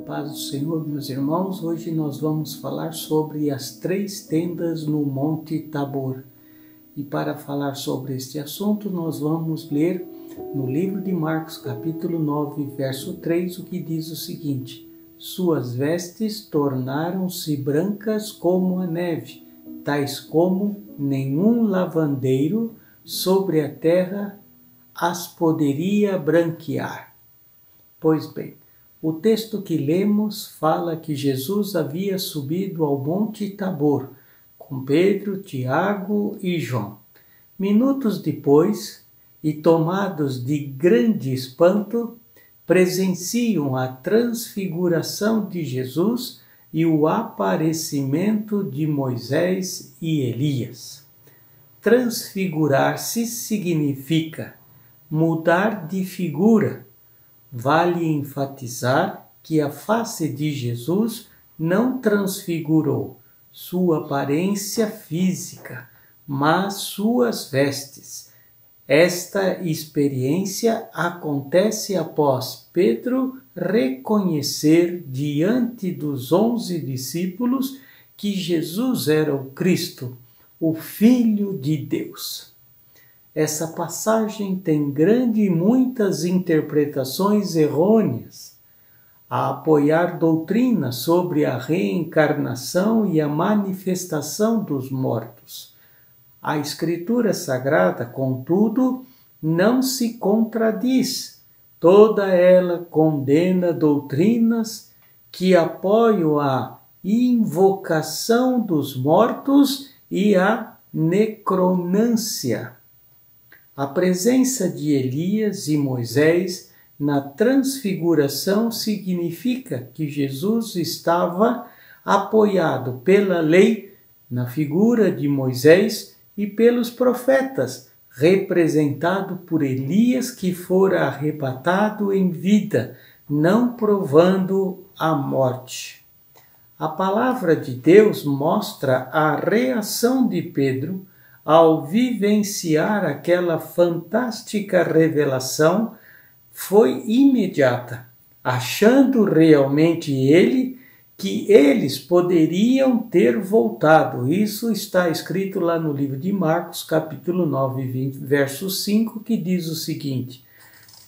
Paz do Senhor, meus irmãos. Hoje nós vamos falar sobre as 3 tendas no Monte Tabor. E para falar sobre este assunto, nós vamos ler no livro de Marcos, capítulo 9, verso 3, o que diz o seguinte: Suas vestes tornaram-se brancas como a neve, tais como nenhum lavandeiro sobre a terra as poderia branquear. Pois bem, o texto que lemos fala que Jesus havia subido ao Monte Tabor com Pedro, Tiago e João. Minutos depois, e tomados de grande espanto, presenciam a transfiguração de Jesus e o aparecimento de Moisés e Elias. Transfigurar-se significa mudar de figura. Vale enfatizar que a face de Jesus não transfigurou sua aparência física, mas suas vestes. Esta experiência acontece após Pedro reconhecer diante dos 11 discípulos que Jesus era o Cristo, o Filho de Deus. Essa passagem tem muitas interpretações errôneas a apoiar doutrinas sobre a reencarnação e a manifestação dos mortos. A Escritura Sagrada, contudo, não se contradiz. Toda ela condena doutrinas que apoiam a invocação dos mortos e a necronância. A presença de Elias e Moisés na transfiguração significa que Jesus estava apoiado pela lei, na figura de Moisés, e pelos profetas, representado por Elias, que fora arrebatado em vida, não provando a morte. A palavra de Deus mostra a reação de Pedro ao vivenciar aquela fantástica revelação. Foi imediata, achando realmente ele que eles poderiam ter voltado. Isso está escrito lá no livro de Marcos, capítulo 9, verso 5, que diz o seguinte: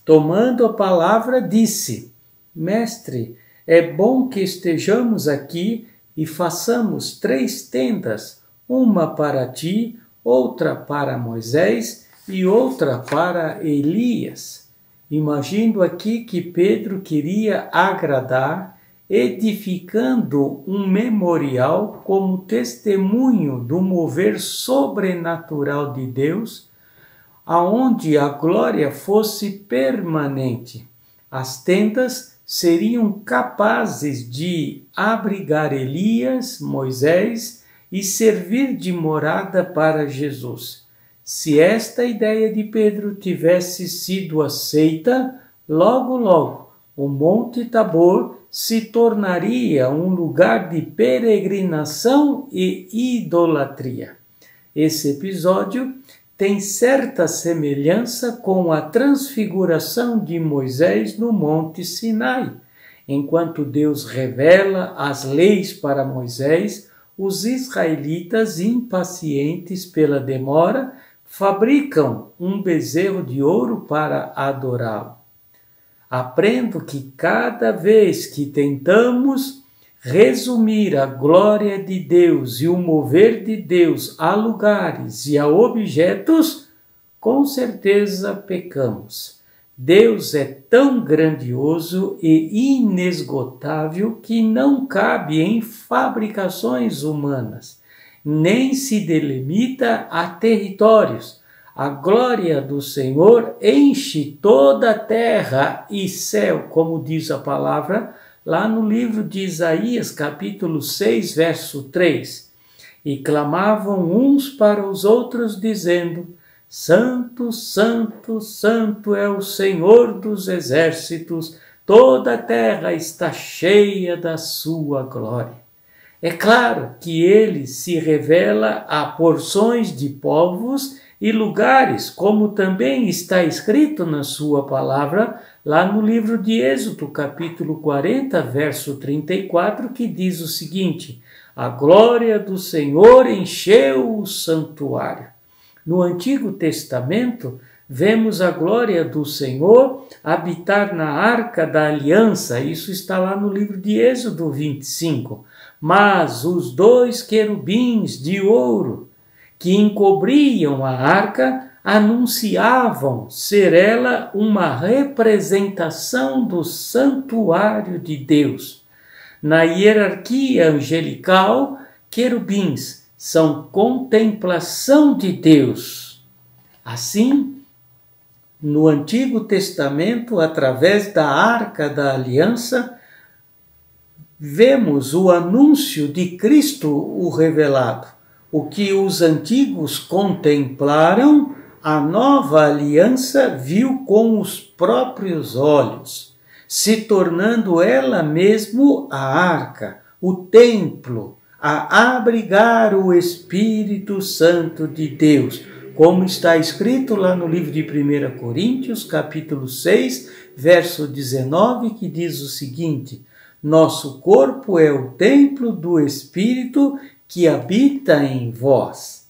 Tomando a palavra, disse: Mestre, é bom que estejamos aqui e façamos 3 tendas, uma para ti, outra para Moisés e outra para Elias. Imagino aqui que Pedro queria agradar, edificando um memorial como testemunho do mover sobrenatural de Deus, aonde a glória fosse permanente. As tendas seriam capazes de abrigar Elias, Moisés e servir de morada para Jesus. Se esta ideia de Pedro tivesse sido aceita, logo o Monte Tabor se tornaria um lugar de peregrinação e idolatria. Esse episódio tem certa semelhança com a transfiguração de Moisés no Monte Sinai. Enquanto Deus revela as leis para Moisés, os israelitas, impacientes pela demora, fabricam um bezerro de ouro para adorá-lo. Aprendo que cada vez que tentamos resumir a glória de Deus e o mover de Deus a lugares e a objetos, com certeza pecamos. Deus é tão grandioso e inesgotável que não cabe em fabricações humanas, nem se delimita a territórios. A glória do Senhor enche toda a terra e céu, como diz a palavra lá no livro de Isaías, capítulo 6, verso 3. E clamavam uns para os outros, dizendo: Santo, Santo, Santo é o Senhor dos exércitos, toda a terra está cheia da sua glória. É claro que ele se revela a porções de povos e lugares, como também está escrito na sua palavra, lá no livro de Êxodo, capítulo 40, verso 34, que diz o seguinte: a glória do Senhor encheu o santuário. No Antigo Testamento, vemos a glória do Senhor habitar na Arca da Aliança. Isso está lá no livro de Êxodo 25. Mas os 2 querubins de ouro que encobriam a arca anunciavam ser ela uma representação do santuário de Deus. Na hierarquia angelical, querubins são contemplação de Deus. Assim, no Antigo Testamento, através da Arca da Aliança, vemos o anúncio de Cristo o revelado. O que os antigos contemplaram, a nova aliança viu com os próprios olhos, se tornando ela mesmo a arca, o templo, a abrigar o Espírito Santo de Deus, como está escrito lá no livro de 1 Coríntios, capítulo 6, verso 19, que diz o seguinte: nosso corpo é o templo do Espírito que habita em vós.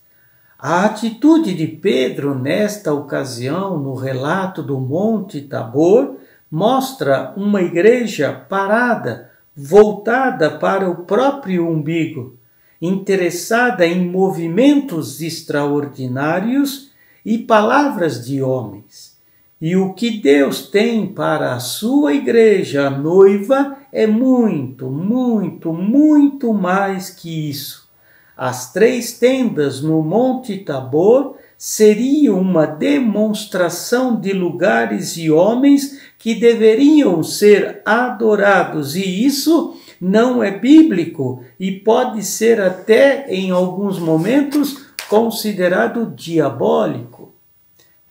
A atitude de Pedro nesta ocasião, no relato do Monte Tabor, mostra uma igreja parada, voltada para o próprio umbigo, interessada em movimentos extraordinários e palavras de homens. E o que Deus tem para a sua igreja, a noiva, é muito, muito, muito mais que isso. As 3 tendas no Monte Tabor seriam uma demonstração de lugares e homens que deveriam ser adorados, e isso não é bíblico e pode ser até, em alguns momentos, considerado diabólico.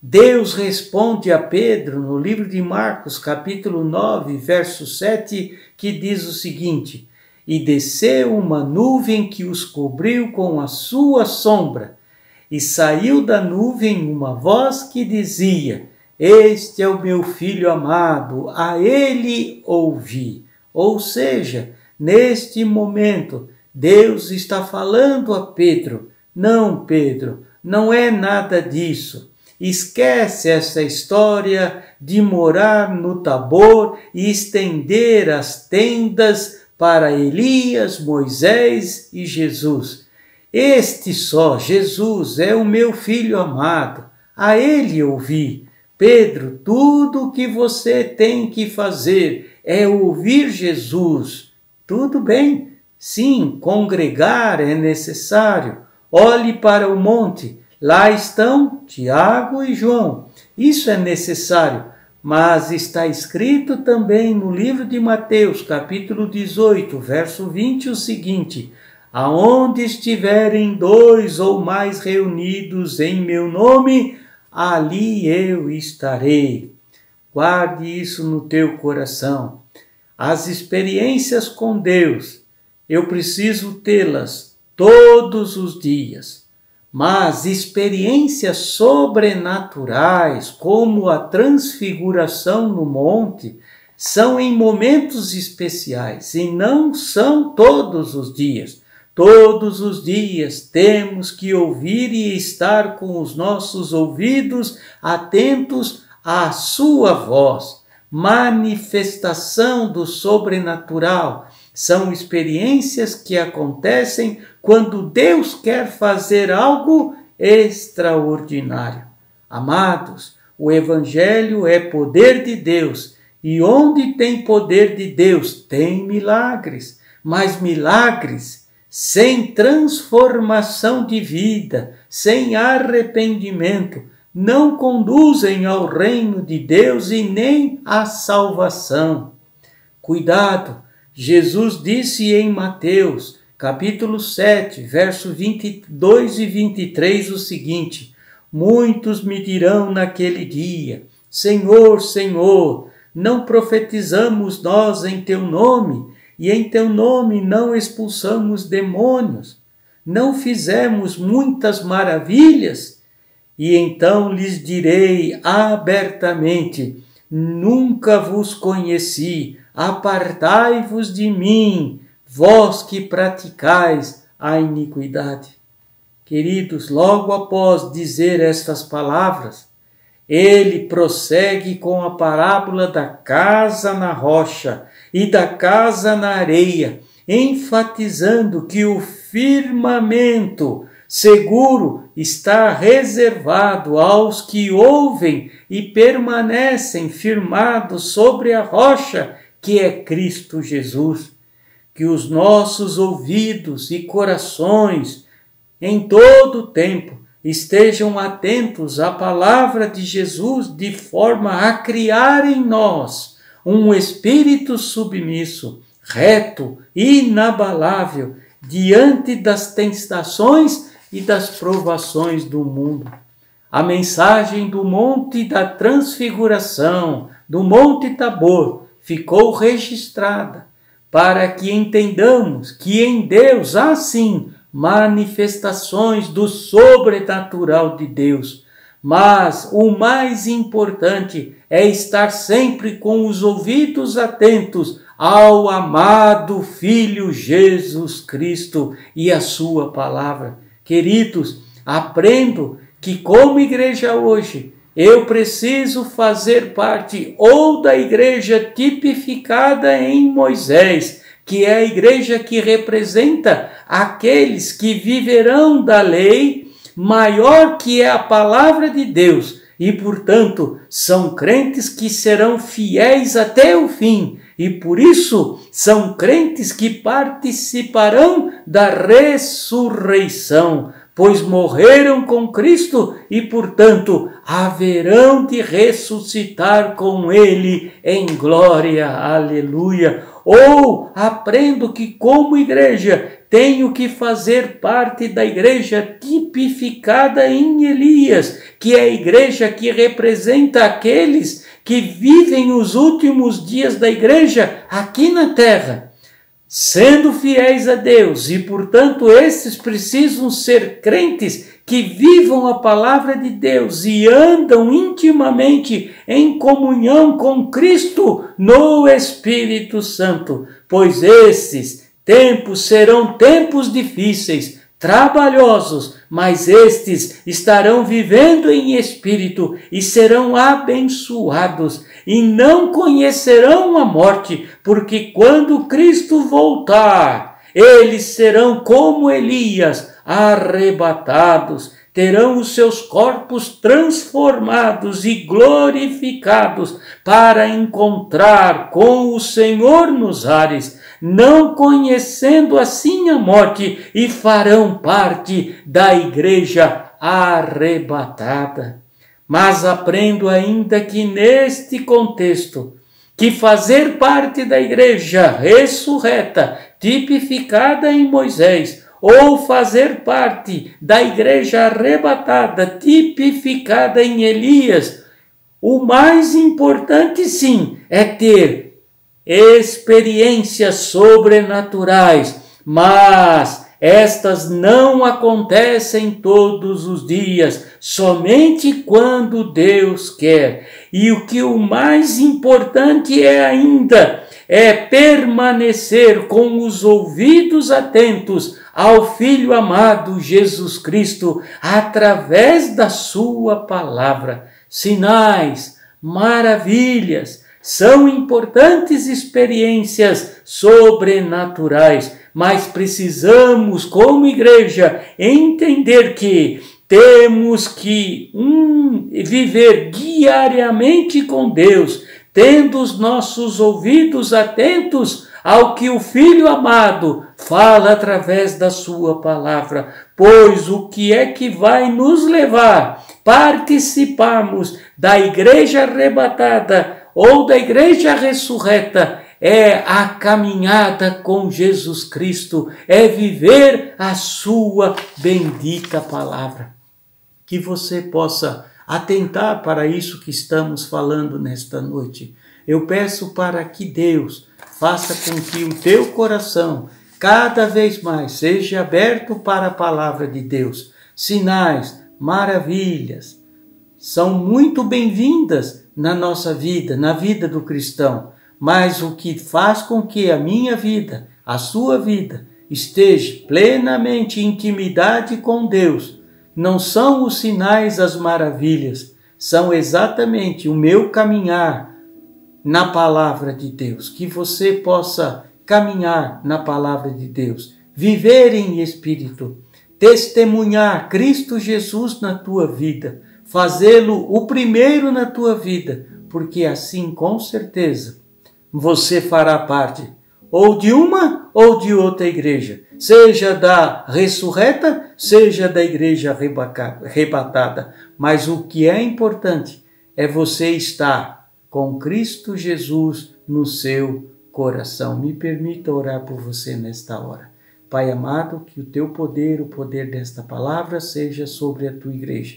Deus responde a Pedro no livro de Marcos, capítulo 9, verso 7, que diz o seguinte: e desceu uma nuvem que os cobriu com a sua sombra, e saiu da nuvem uma voz que dizia: este é o meu filho amado, a ele ouvi. Ou seja, neste momento, Deus está falando a Pedro: não, Pedro, não é nada disso. Esquece essa história de morar no Tabor e estender as tendas para Elias, Moisés e Jesus. Este só, Jesus, é o meu filho amado, a ele ouvi. Pedro, tudo o que você tem que fazer é ouvir Jesus. Tudo bem, sim, congregar é necessário. Olhe para o monte, lá estão Tiago e João. Isso é necessário, mas está escrito também no livro de Mateus, capítulo 18, verso 20, o seguinte: aonde estiverem 2 ou mais reunidos em meu nome, ali eu estarei. Guarde isso no teu coração. As experiências com Deus, eu preciso tê-las todos os dias. Mas experiências sobrenaturais, como a transfiguração no monte, são em momentos especiais e não são todos os dias. Todos os dias temos que ouvir e estar com os nossos ouvidos atentos à sua voz. Manifestação do sobrenatural são experiências que acontecem quando Deus quer fazer algo extraordinário. Amados, o Evangelho é poder de Deus, e onde tem poder de Deus tem milagres, mas milagres sem transformação de vida, sem arrependimento, não conduzem ao reino de Deus e nem à salvação. Cuidado, Jesus disse em Mateus, capítulo 7, verso 22 e 23, o seguinte: muitos me dirão naquele dia: Senhor, Senhor, não profetizamos nós em teu nome, e em teu nome não expulsamos demônios? Não fizemos muitas maravilhas? E então lhes direi abertamente: nunca vos conheci, apartai-vos de mim, vós que praticais a iniquidade. Queridos, logo após dizer estas palavras, ele prossegue com a parábola da casa na rocha e da casa na areia, enfatizando que o firmamento seguro está reservado aos que ouvem e permanecem firmados sobre a rocha, que é Cristo Jesus. Que os nossos ouvidos e corações, em todo o tempo, estejam atentos à palavra de Jesus, de forma a criar em nós um espírito submisso, reto, inabalável, diante das tentações e das provações do mundo. A mensagem do Monte da Transfiguração, do Monte Tabor, ficou registrada para que entendamos que em Deus há sim manifestações do sobrenatural de Deus. Mas o mais importante é estar sempre com os ouvidos atentos ao amado Filho Jesus Cristo e a sua palavra. Queridos, aprendo que como igreja hoje, eu preciso fazer parte ou da igreja tipificada em Moisés, que é a igreja que representa aqueles que viverão da lei maior que é a palavra de Deus e, portanto, são crentes que serão fiéis até o fim e, por isso, são crentes que participarão da ressurreição, pois morreram com Cristo e, portanto, haverão de ressuscitar com Ele em glória. Aleluia! Ou aprendo que, como igreja, tenho que fazer parte da igreja tipificada em Elias, que é a igreja que representa aqueles que vivem os últimos dias da igreja aqui na terra, sendo fiéis a Deus, e portanto esses precisam ser crentes que vivam a palavra de Deus e andam intimamente em comunhão com Cristo no Espírito Santo, pois esses tempos serão tempos difíceis, trabalhosos, mas estes estarão vivendo em espírito e serão abençoados e não conhecerão a morte, porque quando Cristo voltar, eles serão como Elias, arrebatados, terão os seus corpos transformados e glorificados para encontrar com o Senhor nos ares, não conhecendo assim a morte, e farão parte da igreja arrebatada. Mas aprendo ainda que neste contexto, que fazer parte da igreja ressurreta, tipificada em Moisés, ou fazer parte da igreja arrebatada, tipificada em Elias, o mais importante sim é ter experiências sobrenaturais, mas estas não acontecem todos os dias, somente quando Deus quer. E o mais importante ainda é permanecer com os ouvidos atentos ao Filho amado Jesus Cristo, através da sua palavra. Sinais, maravilhas, são importantes experiências sobrenaturais, mas precisamos, como igreja, entender que temos que viver diariamente com Deus, tendo os nossos ouvidos atentos ao que o Filho amado fala através da sua palavra, pois o que é que vai nos levar a participarmos da igreja arrebatada ou da igreja ressurreta é a caminhada com Jesus Cristo, é viver a sua bendita palavra. Que você possa atentar para isso que estamos falando nesta noite. Eu peço para que Deus faça com que o teu coração cada vez mais seja aberto para a palavra de Deus. Sinais, maravilhas, são muito bem-vindas na nossa vida, na vida do cristão, mas o que faz com que a minha vida, a sua vida, esteja plenamente em intimidade com Deus, não são os sinais, as maravilhas, são exatamente o meu caminhar na palavra de Deus, que você possa caminhar na palavra de Deus, viver em espírito, testemunhar Cristo Jesus na tua vida, fazê-lo o primeiro na tua vida, porque assim, com certeza, você fará parte ou de uma ou de outra igreja, seja da ressurreta, seja da igreja arrebatada. Mas o que é importante é você estar com Cristo Jesus no seu coração. Me permita orar por você nesta hora. Pai amado, que o teu poder, o poder desta palavra seja sobre a tua igreja.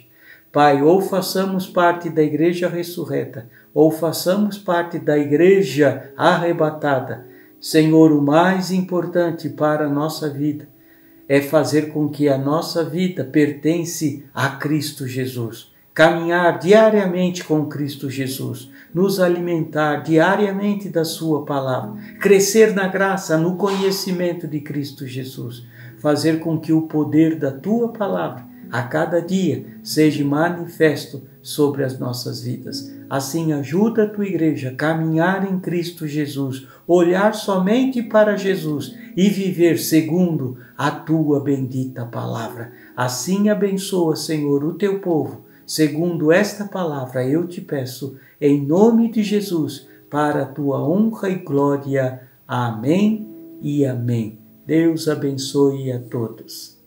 Pai, ou façamos parte da igreja ressurreta, ou façamos parte da igreja arrebatada. Senhor, o mais importante para a nossa vida é fazer com que a nossa vida pertence a Cristo Jesus. Caminhar diariamente com Cristo Jesus, nos alimentar diariamente da sua palavra, crescer na graça, no conhecimento de Cristo Jesus, fazer com que o poder da tua palavra a cada dia seja manifesto sobre as nossas vidas. Assim, ajuda a tua igreja a caminhar em Cristo Jesus, olhar somente para Jesus e viver segundo a tua bendita palavra. Assim abençoa, Senhor, o teu povo. Segundo esta palavra eu te peço, em nome de Jesus, para a tua honra e glória. Amém e amém. Deus abençoe a todos.